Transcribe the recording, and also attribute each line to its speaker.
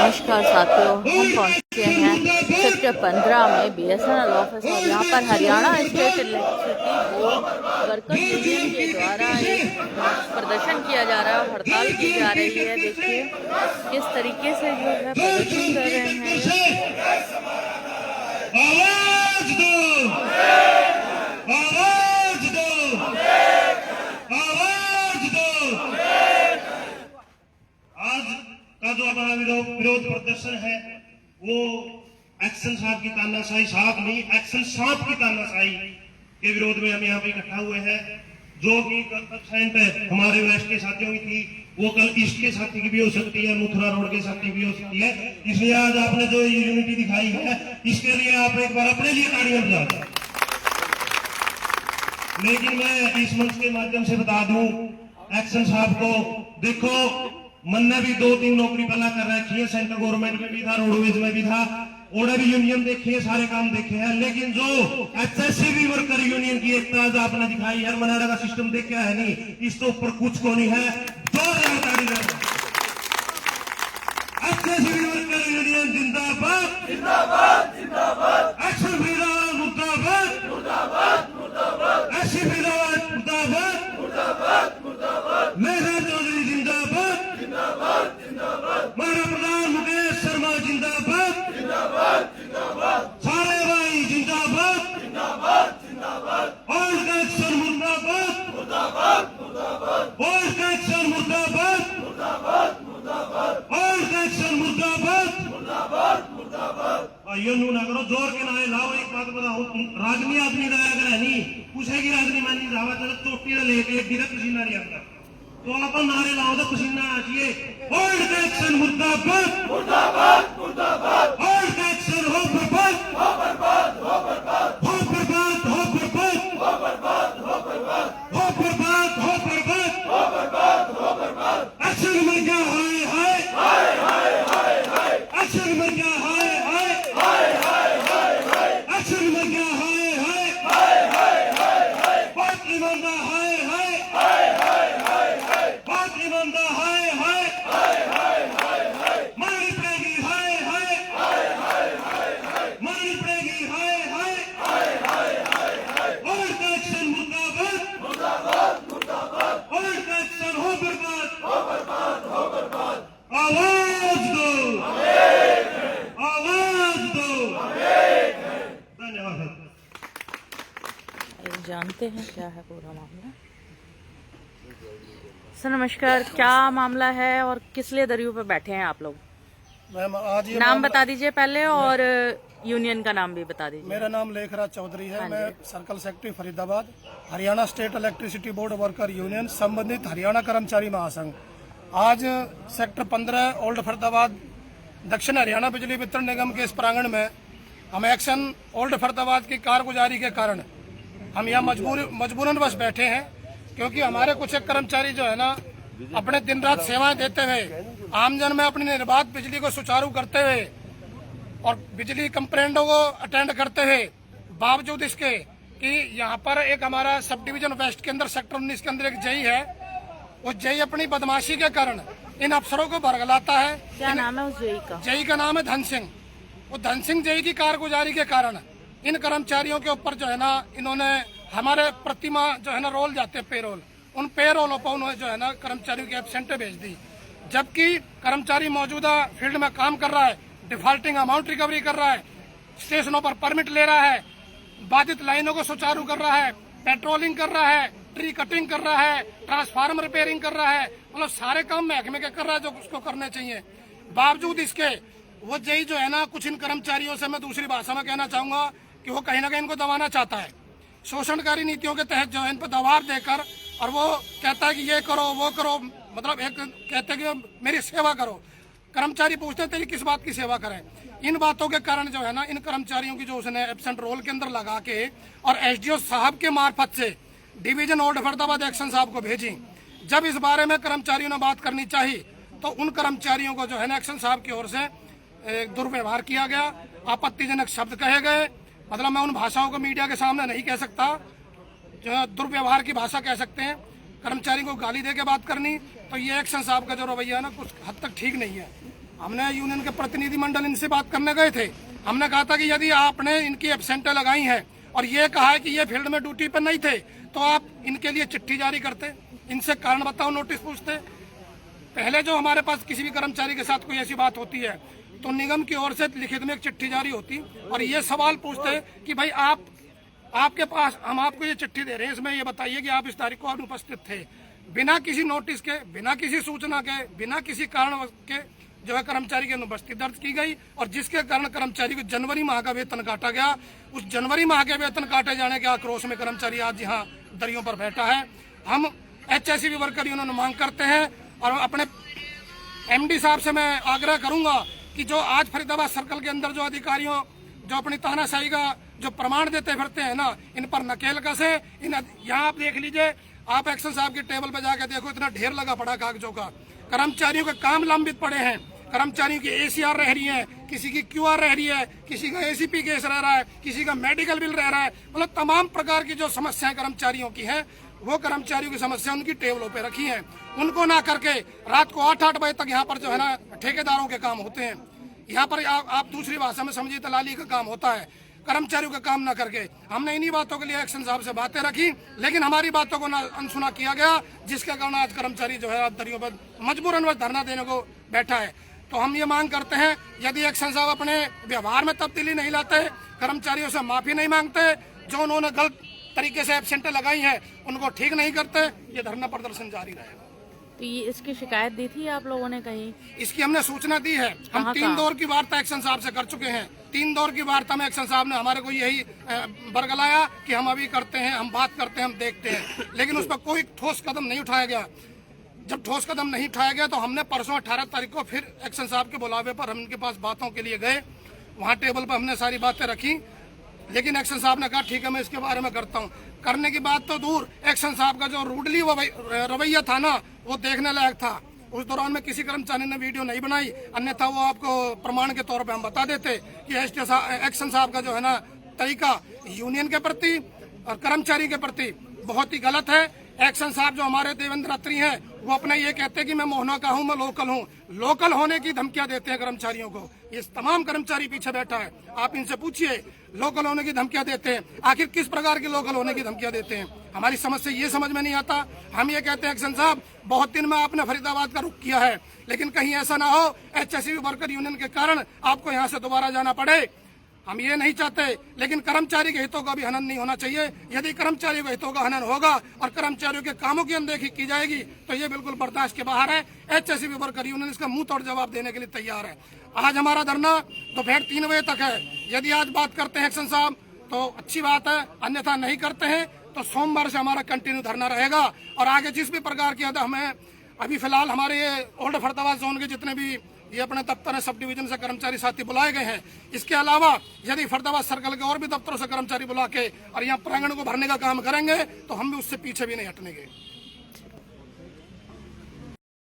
Speaker 1: नमस्कार साथियों, हम पहुंचे हैं सेक्टर 15 में बीएसएनएल ऑफिस और यहाँ पर Haryana state electricity board workers union के द्वारा एक प्रदर्शन किया जा रहा है, हड़ताल की जा रही है। देखिए किस तरीके से जो है प्रदर्शन कर रहे हैं।
Speaker 2: आवाज दो, आवाज दो, आवाज दो। आज का जो हमारा विरोध प्रदर्शन है वो एक्शन साहब की तानाशाही, साहब नहीं एक्शन साहब की तानाशाही के विरोध में हम यहाँ पे इकट्ठा हुए हैं। जो कि एब्सेंट हमारे वेस्ट के साथियों की थी वो कल ईस्ट के साथी की भी हो सकती है, मथुरा रोड के साथी भी हो सकती है। इसलिए आज आपने जो यूनिटी दिखाई है इसके लिए आप एक बार अपने लिए तालियां बजा दें। लेकिन मैं इस मंच के माध्यम से बता दूं एक्शन साहब को, देखो मन ने भी 2-3 नौकरी पहला कर रखी है, सेंट्रल गवर्नमेंट में भी था, रोडवेज में भी था, और भी यूनियन देखे है, सारे काम देखे हैं। लेकिन जो एचएससीबी वर्कर यूनियन की एकता आज आपने दिखाई है, मनरेगा का सिस्टम देख है नहीं, इसके ऊपर कुछ को नहीं है। जोरदार ताली एचएससीबी वर्कर यूनियन जिंदाबाद, जिंदाबाद, जिंदाबाद। एक्शन फ्रीडम मुर्दाबाद, मुर्दाबाद, मुर्दाबाद। एससी फ्रीडम मुर्दाबाद, मुर्दाबाद, मुर्दाबाद। मेघा चौधरी जिंदाबाद, जिंदाबाद, जिंदाबाद। हमारा प्रधान मुकेश शर्मा जिंदाबाद, जिंदाबाद, जिंदाबाद। सारे भाई जिंदाबाद, जिंदाबाद, जिंदाबाद। ओल्ड एक्शन मुर्दाबाद, मुर्दाबाद, मुर्दाबाद। ओल्ड एक्शन मुर्दाबाद, मुर्दाबाद, मुर्दाबाद। ओल्ड एक्शन मुर्दाबाद, मुर्दाबाद, मुर्दाबाद। भाइयों नू ना करो, जोर के नारे लाओ। एक बात बताओ, राजनी आदमी रहा अगर है नहीं पूछेगी राजनी मानी जावा चलो चोटी लेके एक पसीना नहीं आता, तो आप नारे लाओ तो पसीना आ चाहिए। ओल्ड एक्शन मुर्दाबाद, मुर्दाबाद, मुर्दाबाद। ओल्ड एक्शन हो बर्बाद, हो बर्बाद, हो बर्बाद। हो बर्बाद, हो बर्बाद, हो बर्बाद, हो बर्बाद। हो बर्बाद, हो बर्बाद, हो बर्बाद, हो बर्बाद। एक्शन मर गया, हाय हाय, हाय हाय, हाय हाय। एक्शन मर गया, हाय हाय, हाय हाय, हाय हाय। एक्शन मर गया, हाय हाय, हाय हाय, हाय हाय। बात ईमानदार, हाय हाय, हाय हाय, हाय हाय। बात ईमानदार, हाय हाय, हाय हाय, हाय हाय। मारनी पड़ेगी, हाय हाय, हाय हाय, हाय हाय। मारनी पड़ेगी, हाय हाय, हाय हाय, हाय हाय। ओल्ड एक्शन मुर्दाबाद, मुर्दाबाद, मुर्दाबाद। ओल्ड एक्शन हो बर्बाद, हो बर्बाद, हो बर्बाद। आवाज दो, आवाज दो। धन्यवाद।
Speaker 1: जानते हैं क्या है पूरा मामला। सर नमस्कार, क्या मामला है और किस लिए दरियों पे बैठे हैं आप लोग?
Speaker 3: मैम आज ये
Speaker 1: नाम बता दीजिए पहले और यूनियन का नाम भी बता दीजिए।
Speaker 3: मेरा नाम लेखराज चौधरी है। मैं circle secretary Faridabad, Haryana state electricity board worker union संबंधित हरियाणा कर्मचारी महासंघ। आज सेक्टर 15 ओल्ड फरीदाबाद दक्षिण हरियाणा बिजली वितरण निगम के इस प्रांगण में हम एक्शन ओल्ड फरीदाबाद की कारगुजारी के कारण हम यहाँ मजबूरन बस बैठे हैं, क्योंकि हमारे कुछ एक कर्मचारी जो है ना अपने दिन रात सेवाएं देते हुए आमजन में अपनी निर्बाध बिजली को सुचारू करते हुए और बिजली कंप्लेंटों को अटेंड करते हुए, बावजूद इसके कि यहाँ पर एक हमारा सब डिवीजन वेस्ट के अंदर सेक्टर 19 के अंदर एक जई है, वो जई अपनी बदमाशी के कारण इन अफसरों को बरगलाता है।
Speaker 1: क्या नाम है उस जई का?
Speaker 3: जई का नाम है धन सिंह। वो धन सिंह जई की कारगुजारी के कारण इन कर्मचारियों के ऊपर जो है ना इन्होंने हमारे प्रतिमा जो है ना रोल जाते पेरोल, उन पेरोलों पर उन्होंने जो है ना कर्मचारियों की एब्सेंट भेज दी, जबकि कर्मचारी मौजूदा फील्ड में काम कर रहा है, डिफॉल्टिंग अमाउंट रिकवरी कर रहा है, स्टेशनों पर परमिट ले रहा है, बाधित लाइनों को सुचारू कर रहा है, पेट्रोलिंग कर रहा है, ट्री कटिंग कर रहा है, ट्रांसफार्मर रिपेयरिंग कर रहा है, मतलब सारे काम महकमे के कर रहा है जो उसको करने चाहिए। बावजूद इसके वो जई जो है ना कुछ इन कर्मचारियों से मैं दूसरी भाषा में कहना चाहूंगा कि वो कहीं ना कहीं इनको दबाना चाहता है, शोषणकारी नीतियों के तहत जो है इन पर दबाव देकर, और वो कहता है कि ये करो वो करो, मतलब एक कहते हैं कि मेरी सेवा करो। कर्मचारी पूछते हैं तेरी किस बात की सेवा करें। इन बातों के कारण जो है ना इन कर्मचारियों की जो उसने एब्सेंट रोल के अंदर लगा के और एसडीओ साहब के मार्फत से डिवीजन ओल्ड फरीदाबाद एक्शन साहब को भेजी। जब इस बारे में कर्मचारियों ने बात करनी चाहिए तो उन कर्मचारियों को जो है ना एक्शन साहब की ओर से दुर्व्यवहार किया गया, आपत्तिजनक शब्द कहे गए। मतलब मैं उन भाषाओं को मीडिया के सामने नहीं कह सकता, जो दुर्व्यवहार की भाषा कह सकते हैं। कर्मचारी को गाली दे के बात करनी, तो ये एक्शन साहब का जो रवैया है ना कुछ हद तक ठीक नहीं है। हमने यूनियन के प्रतिनिधिमंडल इनसे बात करने गए थे। हमने कहा था कि यदि आपने इनकी एब्सेंटें लगाई हैं और ये कहा है कि ये फील्ड में ड्यूटी पर नहीं थे तो आप इनके लिए चिट्ठी जारी करते, इनसे कारण बताओ नोटिस पूछते। पहले जो हमारे पास किसी भी कर्मचारी के साथ कोई ऐसी बात होती है तो निगम की ओर से लिखित में एक चिट्ठी जारी होती और ये सवाल पूछते कि भाई आपके पास हम आपको ये चिट्ठी दे रहे हैं, इसमें ये बताइए कि आप इस तारीख को अनुपस्थित थे। बिना किसी नोटिस के, बिना किसी सूचना के, बिना किसी कारण के जो है कर्मचारी की अनुपस्थिति दर्ज की गई और जिसके कारण कर्मचारी को जनवरी माह का वेतन काटा गया। उस जनवरी माह के वेतन काटे जाने के आक्रोश में कर्मचारी आज यहाँ दरियों पर बैठा है। हम HSCB वर्कर यूनियन मांग करते हैं और अपने MD साहब से मैं आग्रह करूंगा कि जो आज फरीदाबाद सर्कल के अंदर जो अधिकारियों जो अपनी तानाशाही का जो प्रमाण देते फिरते हैं ना, इन पर नकेल कसे। यहाँ आप देख लीजिए, आप एक्शन साहब की टेबल पे जाके देखो, इतना ढेर लगा पड़ा कागजों का। कर्मचारियों के काम लंबित पड़े हैं, कर्मचारियों की ACR रह रही है, किसी की QR रह रही है, किसी का ACP केस रह रहा है, किसी का मेडिकल बिल रह रहा है। मतलब तमाम प्रकार की जो समस्याएं कर्मचारियों की हैं वो कर्मचारियों की समस्या उनकी टेबलों पे रखी हैं। उनको ना करके रात को 8-8 बजे तक यहाँ पर जो है ना ठेकेदारों के काम होते हैं। यहाँ पर आप दूसरी भाषा में समझिए दलाली का काम होता है, कर्मचारियों का काम ना करके। हमने इन्हीं बातों के लिए एक्शन साहब से बातें रखी, लेकिन हमारी बातों को ना अनसुना किया गया, जिसके कारण आज कर्मचारी जो है दरियों पर मजबूरन धरना देने को बैठा है। तो हम ये मांग करते हैं, यदि एक्शन साहब अपने व्यवहार में तब्दीली नहीं लाते, कर्मचारियों से माफी नहीं मांगते, जो उन्होंने गलत तरीके से एब्सेंटें लगाई हैं उनको ठीक नहीं करते, ये धरना प्रदर्शन जारी रहेगा।
Speaker 1: तो ये इसकी शिकायत दी थी आप लोगों ने कहीं?
Speaker 3: इसकी हमने सूचना दी है। हम 3 दौर की वार्ता एक्शन साहब से कर चुके हैं। 3 दौर की वार्ता में एक्शन साहब ने हमारे को यही बरगलाया कि हम अभी करते हैं, हम बात करते हैं, हम देखते हैं, लेकिन उस पर कोई ठोस कदम नहीं उठाया गया। जब ठोस कदम नहीं उठाया गया तो हमने परसों 18 तारीख को फिर एक्शन साहब के बुलावे पर हम उनके पास बातों के लिए गए। वहाँ टेबल पर हमने सारी बातें रखी, लेकिन एक्शन साहब ने कहा ठीक है मैं इसके बारे में करता हूँ। करने की बात तो दूर, एक्शन साहब का जो रूडली रवैया था ना, वो देखने लायक था। उस दौरान में किसी कर्मचारी ने वीडियो नहीं बनाई, अन्यथा वो आपको प्रमाण के तौर पे हम बता देते कि एक्शन साहब का जो है ना तरीका यूनियन के प्रति और कर्मचारी के प्रति बहुत ही गलत है। एक्शन साहब जो हमारे देवेंद्र अत्री हैं, वो अपने ये कहते हैं कि मैं मोहना का हूँ, मैं लोकल हूँ। लोकल होने की धमकियां देते हैं कर्मचारियों को। ये तमाम कर्मचारी पीछे बैठा है, आप इनसे पूछिए, लोकल होने की धमकियां देते हैं। आखिर किस प्रकार की लोकल होने की धमकियां देते हैं, हमारी समझ से ये समझ में नहीं आता। हम ये कहते हैं एक्शन साहब, बहुत दिन में आपने फरीदाबाद का रुख किया है, लेकिन कहीं ऐसा ना हो HSCB वर्कर यूनियन के कारण आपको यहाँ से दोबारा जाना पड़े। हम ये नहीं चाहते, लेकिन कर्मचारी के हितों का भी हनन नहीं होना चाहिए। यदि कर्मचारियों के हितों का हनन होगा और कर्मचारियों के कामों की अनदेखी की जाएगी तो ये बिल्कुल बर्दाश्त के बाहर है। HSCB वर्कर यूनियन इसका मुंह तोड़ जवाब देने के लिए तैयार है। आज हमारा धरना दोपहर 3 बजे तक है। यदि आज बात करते हैं एक्शन साहब तो अच्छी बात है, अन्यथा नहीं करते हैं तो सोमवार से हमारा कंटिन्यू धरना रहेगा। और आगे जिस भी प्रकार की हमें अभी फिलहाल हमारे ये ओल्ड फरीदाबाद जोन के जितने भी ये अपने दफ्तर है, सब डिवीजन से कर्मचारी साथी बुलाए गए हैं। इसके अलावा यदि फरीदाबाद सर्कल के और भी दफ्तरों से कर्मचारी बुला के और यहाँ प्रांगण को भरने का काम करेंगे तो हम भी उससे पीछे भी नहीं हटनेंगे।